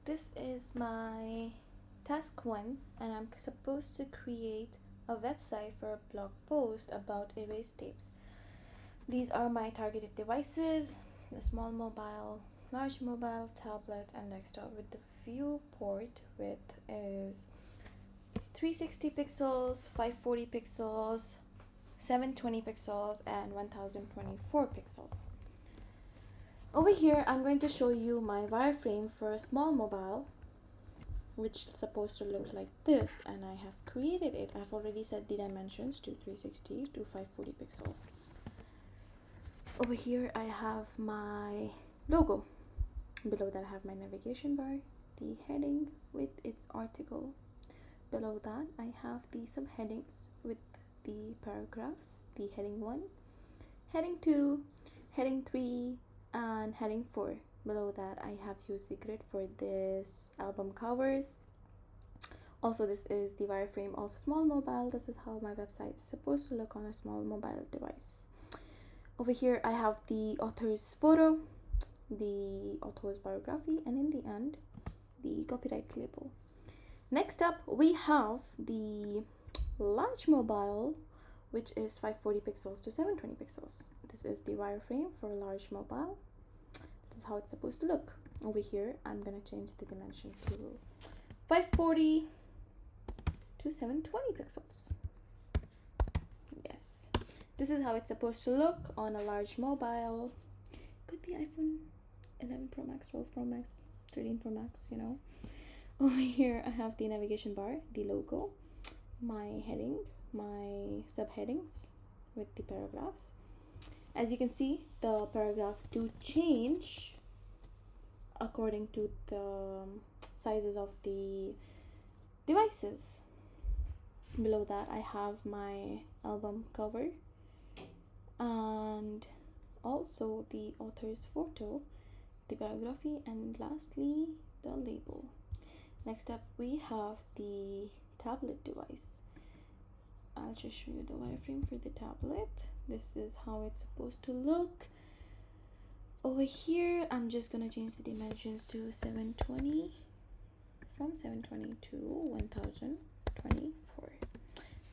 this is my task 1 and I'm supposed to create a website for a blog post about erase tapes. These are my targeted devices: the small mobile, large mobile, tablet and desktop. With the viewport width is 360 pixels, 540 pixels, 720 pixels and 1024 pixels. Over here I'm going to show you my wireframe for a small mobile, which is supposed to look like this, and I have created it. I've already set the dimensions to 360 to 540 pixels. Over here I have my logo. Below that I have my navigation bar, the heading with its article. Below that I have the subheadings with the paragraphs, the heading 1, heading 2, heading 3 and heading 4. Below that I have used the grid for this album covers. Also, this is the wireframe of small mobile. This is how my website is supposed to look on a small mobile device. Over here I have the author's photo, the author's biography, and in the end the copyright label. Next up we have the large mobile, which is 540 pixels to 720 pixels. This is the wireframe for a large mobile. This is how it's supposed to look. Over here I'm gonna change the dimension to 540 to 720 pixels. Yes, this is how it's supposed to look on a large mobile. Could be iPhone 11 Pro Max, 12 Pro Max, 13 Pro Max, you know. Over here I have the navigation bar, the logo, my heading, my subheadings with the paragraphs. As you can see, the paragraphs do change according to the sizes of the devices. Below that I have my album cover and also the author's photo, the biography, and lastly the label. Next up we have the tablet device. I'll just show you the wireframe for the tablet. This is how it's supposed to look. Over here I'm just gonna change the dimensions to 720, from 720 to 1024.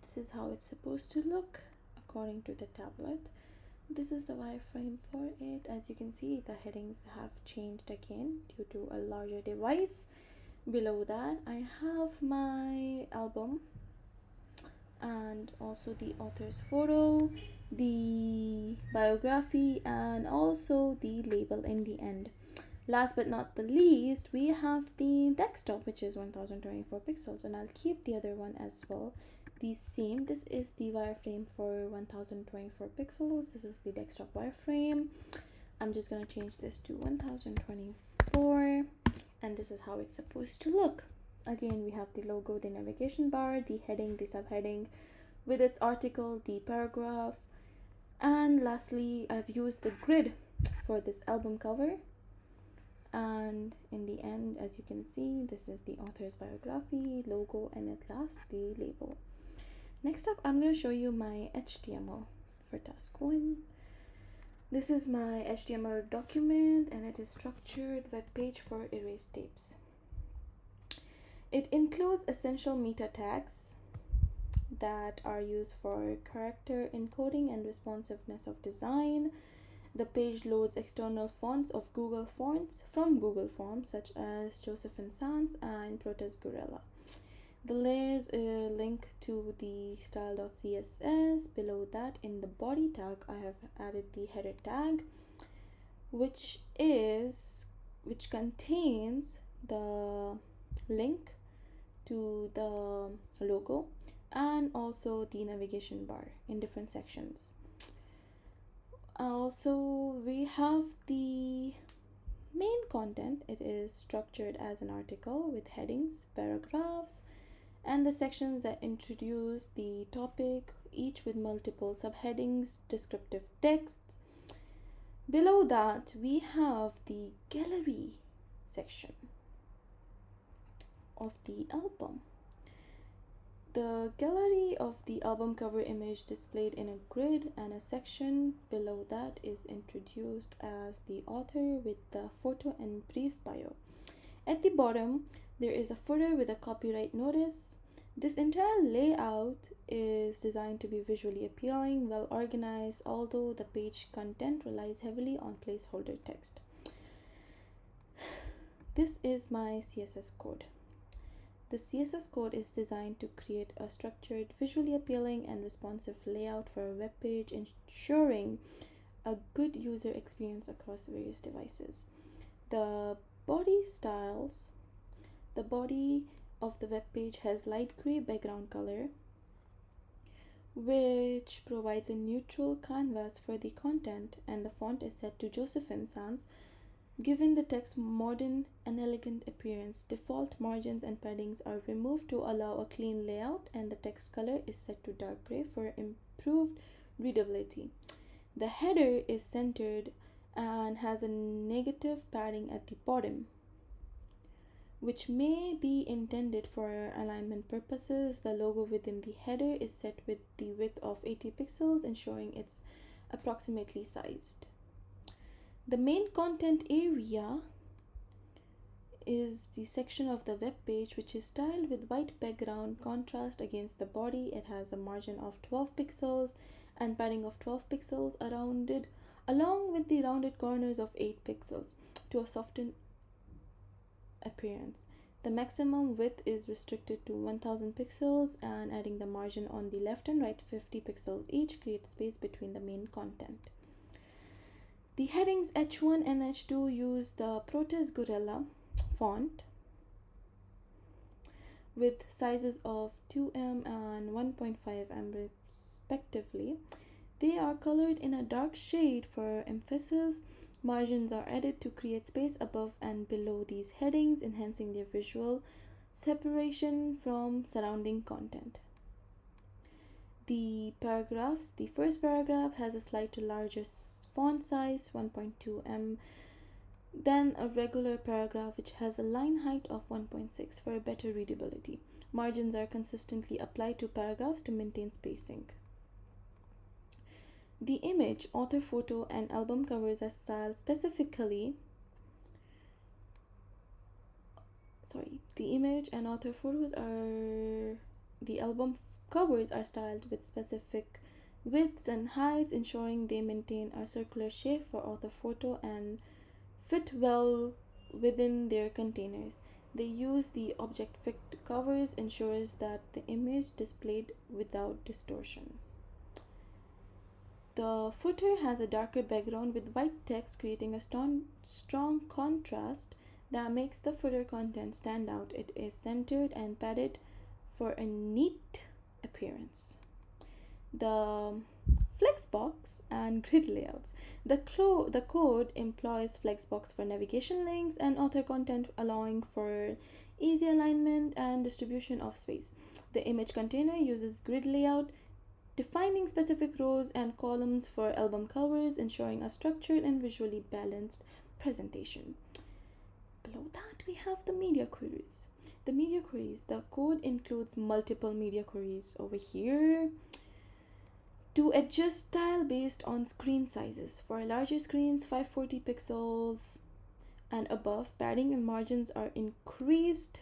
This is how it's supposed to look according to the tablet. This is the wireframe for it. As you can see, the headings have changed again due to a larger device. Below that I have my album and also the author's photo, the biography, and also the label in the end. Last but not the least, we have the desktop, which is 1024 pixels, and I'll keep the other one as well the same. This is the wireframe for 1024 pixels. This is the desktop wireframe. I'm just gonna change this to 1024, and this is how it's supposed to look. Again, we have the logo, the navigation bar, the heading, the subheading with its article, the paragraph, and lastly I've used the grid for this album cover. And in the end, as you can see, this is the author's biography, logo, and at last the label. Next up I'm going to show you my HTML for task 1. This is my HTML document and it is structured web page for erase tapes. It includes essential meta tags that are used for character encoding and responsiveness of design. The page loads external fonts of Google Fonts from Google Forms such as Joseph & Sans and Protest Gorilla. The layers link to the style.css. Below that, in the body tag, I have added the header tag, which contains the link to the logo and also the navigation bar in different sections. Also, we have the main content. It is structured as an article with headings, paragraphs, and the sections that introduce the topic, each with multiple subheadings, descriptive texts. Below that, we have the gallery section of the album. The gallery of the album cover image displayed in a grid, and a section below that is introduced as the author with the photo and brief bio. At the bottom, there is a footer with a copyright notice. This entire layout is designed to be visually appealing, well organized, although the page content relies heavily on placeholder text. This is my CSS code. The CSS code is designed to create a structured, visually appealing, and responsive layout for a web page, ensuring a good user experience across various devices. The body styles, the body of the web page has light gray background color, which provides a neutral canvas for the content, and the font is set to Josephine Sans, giving the text modern and elegant appearance. Default margins and paddings are removed to allow a clean layout, and the text color is set to dark gray for improved readability. The header is centered and has a negative padding at the bottom, which may be intended for alignment purposes. The logo within the header is set with the width of 80 pixels, ensuring it's approximately sized. The main content area is the section of the web page which is styled with white background contrast against the body. It has a margin of 12 pixels and padding of 12 pixels rounded, along with the rounded corners of 8 pixels to a softened appearance. The maximum width is restricted to 1000 pixels, and adding the margin on the left and right 50 pixels each creates space between the main content. The headings H1 and H2 use the Protest Gorilla font with sizes of 2M and 1.5M respectively. They are colored in a dark shade for emphasis. Margins are added to create space above and below these headings, enhancing their visual separation from surrounding content. The paragraphs. The first paragraph has a slightly larger font size, 1.2M, than a regular paragraph, which has a line height of 1.6 for better readability. Margins are consistently applied to paragraphs to maintain spacing. The image, author photo, and album covers are styled specifically. The image and author photos are. The album covers are styled with specific widths and heights, ensuring they maintain a circular shape for author photo and fit well within their containers. They use the object fit covers, ensures that the image displayed without distortion. The footer has a darker background with white text, creating a strong contrast that makes the footer content stand out. It is centered and padded for a neat appearance. The flexbox and grid layouts. The code employs flexbox for navigation links and author content, allowing for easy alignment and distribution of space. The image container uses grid layout, defining specific rows and columns for album covers, ensuring a structured and visually balanced presentation. Below that, we have the media queries. The code includes multiple media queries over here to adjust style based on screen sizes. For larger screens, 540 pixels and above, padding and margins are increased.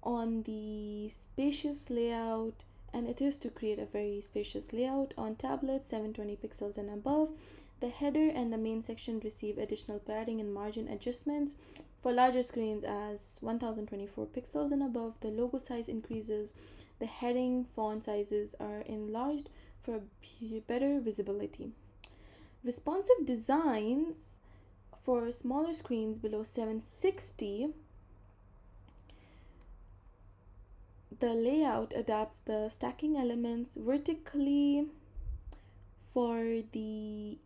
On the spacious layout, and it is to create a very spacious layout. On tablets, 720 pixels and above, the header and the main section receive additional padding and margin adjustments. For larger screens as 1024 pixels and above, the logo size increases. The heading font sizes are enlarged for better visibility. Responsive designs for smaller screens below 760. The layout adapts the stacking elements vertically for the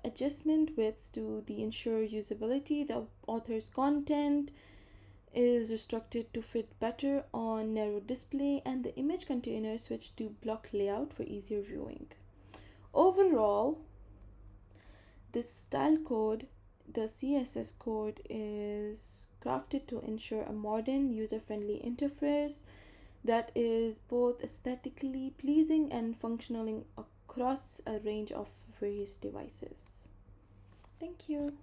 adjustment widths to the ensure usability. The author's content is restricted to fit better on narrow display, and the image container switched to block layout for easier viewing. Overall, this style code, the CSS code, is crafted to ensure a modern, user-friendly interface that is both aesthetically pleasing and functioning across a range of various devices. Thank you.